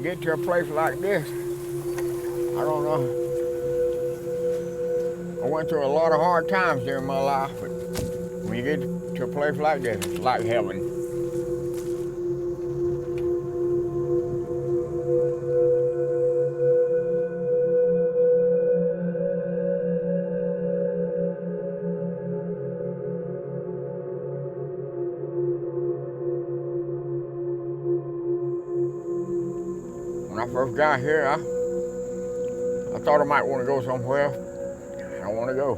get to a place like this, I don't know. I went through a lot of hard times during my life, but when you get to a place like this, it's like heaven. When I first got here, I thought I might want to go somewhere. I don't want to go.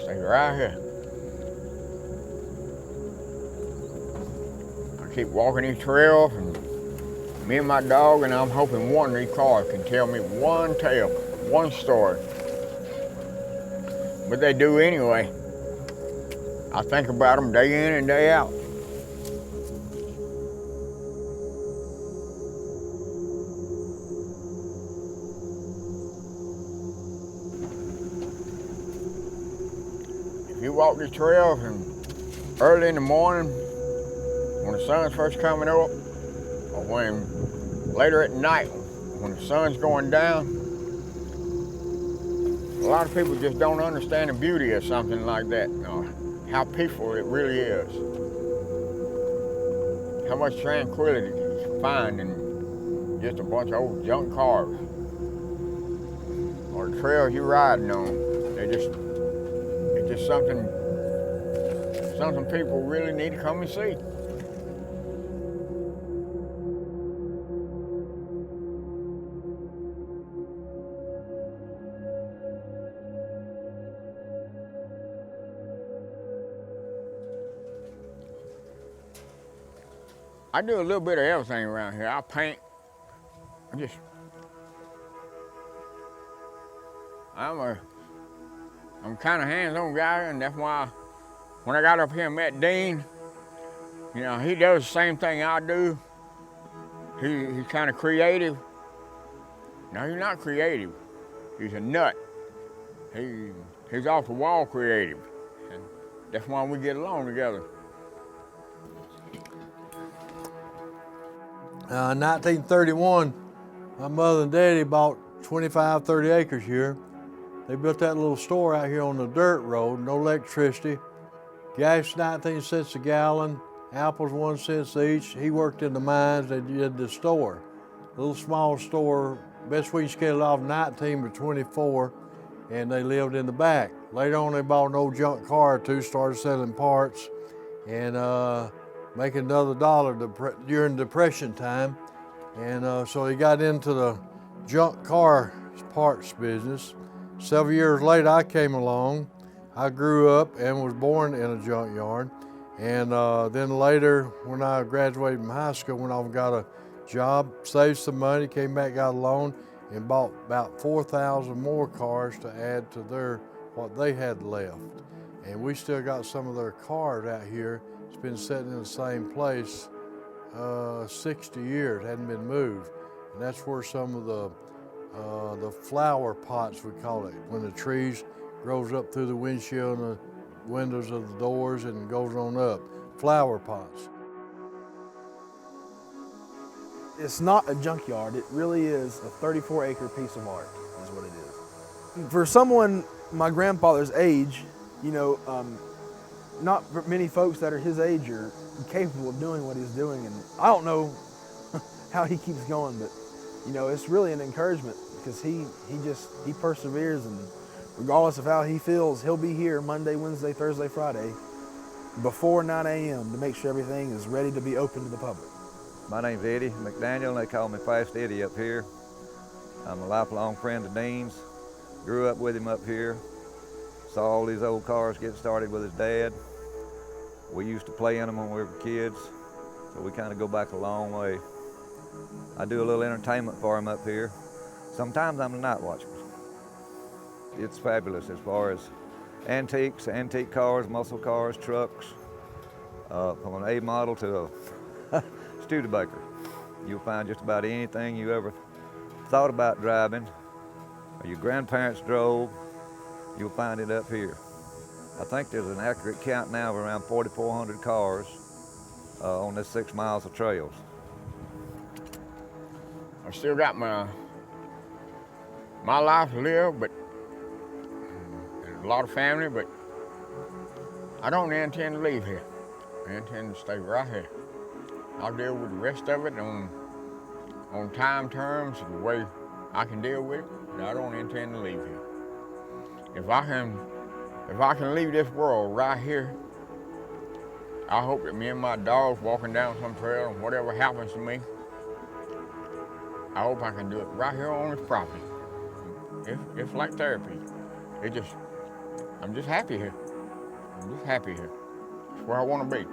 Stay right here. I keep walking these trails, and me and my dog, and I'm hoping one of these cars can tell me one tale, one story. But they do anyway. I think about them day in and day out. If you walk these trails and early in the morning, when the sun's first coming up, or when later at night, when the sun's going down, a lot of people just don't understand the beauty of something like that, or how peaceful it really is. How much tranquility you find in just a bunch of old junk cars. Or the trails you're riding on. It's just something people really need to come and see. I do a little bit of everything around here. I paint. I'm kind of hands-on guy, and that's why when I got up here and met Dean, you know, he does the same thing I do. He's kind of creative. No, he's not creative. He's a nut. He's off the wall creative, and that's why we get along together. 1931, my mother and daddy bought 25, 30 acres here. They built that little store out here on the dirt road, no electricity. Gas 19 cents a gallon, apples 1 cent each. He worked in the mines, they did the store. A little small store, best we can scale it off 19 to 24, and they lived in the back. Later on, they bought an old junk car or two, started selling parts, and making another dollar during Depression time. And so he got into the junk car parts business. Several years later, I came along. I grew up and was born in a junkyard. And then later, when I graduated from high school, went off and got a job, saved some money, came back, got a loan, and bought about 4,000 more cars to add to what they had left. And we still got some of their cars out here. It's been sitting in the same place 60 years, hadn't been moved. And that's where some of the flower pots, we call it, when the trees grows up through the windshield and the windows of the doors and goes on up. Flower pots. It's not a junkyard, it really is a 34-acre piece of art, is what it is. For someone my grandfather's age, you know, not many folks that are his age are capable of doing what he's doing, and I don't know how he keeps going, but you know, it's really an encouragement because he perseveres, and regardless of how he feels, he'll be here Monday, Wednesday, Thursday, Friday before 9 a.m. to make sure everything is ready to be open to the public. My name's Eddie McDaniel, and they call me Fast Eddie up here. I'm a lifelong friend of Dean's. Grew up with him up here. Saw all these old cars get started with his dad. We used to play in them when we were kids, so we kind of go back a long way. I do a little entertainment for him up here. Sometimes I'm the night watchman. It's fabulous as far as antiques, antique cars, muscle cars, trucks, from an A model to a Studebaker. You'll find just about anything you ever thought about driving, or your grandparents drove, you'll find it up here. I think there's an accurate count now of around 4,400 cars on this 6 miles of trails. I still got my life to live, but and a lot of family, but I don't intend to leave here. I intend to stay right here. I'll deal with the rest of it on time terms, the way I can deal with it, and I don't intend to leave here. If I can leave this world right here, I hope that me and my dogs walking down some trail and whatever happens to me, I hope I can do it right here on this property. It's like therapy. I'm just happy here. I'm just happy here. It's where I want to be.